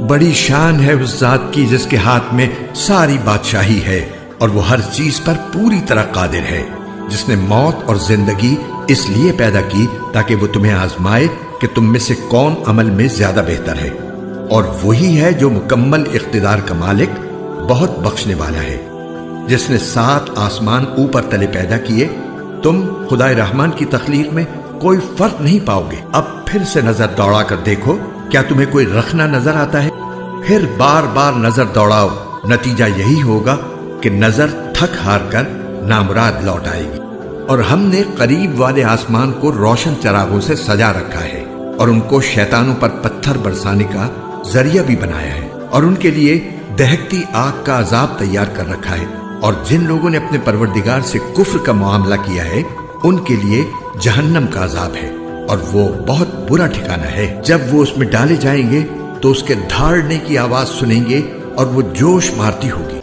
بڑی شان ہے اس ذات کی جس کے ہاتھ میں ساری بادشاہی ہے اور وہ ہر چیز پر پوری طرح قادر ہے، جس نے موت اور زندگی اس لیے پیدا کی تاکہ وہ تمہیں آزمائے کہ تم میں سے کون عمل میں زیادہ بہتر ہے، اور وہی ہے جو مکمل اقتدار کا مالک، بہت بخشنے والا ہے، جس نے 7 آسمان اوپر تلے پیدا کیے۔ تم خدائے رحمان کی تخلیق میں کوئی فرق نہیں پاؤ گے۔ اب پھر سے نظر دوڑا کر دیکھو، کیا تمہیں کوئی رخنا نظر آتا ہے؟ پھر بار بار نظر دوڑاؤ، نتیجہ یہی ہوگا کہ نظر تھک ہار کر نامراد لوٹ آئے گی۔ اور ہم نے قریب والے آسمان کو روشن چراغوں سے سجا رکھا ہے اور ان کو شیطانوں پر پتھر برسانے کا ذریعہ بھی بنایا ہے، اور ان کے لیے دہکتی آگ کا عذاب تیار کر رکھا ہے۔ اور جن لوگوں نے اپنے پروردگار سے کفر کا معاملہ کیا ہے ان کے لیے جہنم کا عذاب ہے، اور وہ بہت برا ٹھکانہ ہے۔ جب وہ اس میں ڈالے جائیں گے تو اس کے دھاڑنے کی آواز سنیں گے اور وہ جوش مارتی ہوگی۔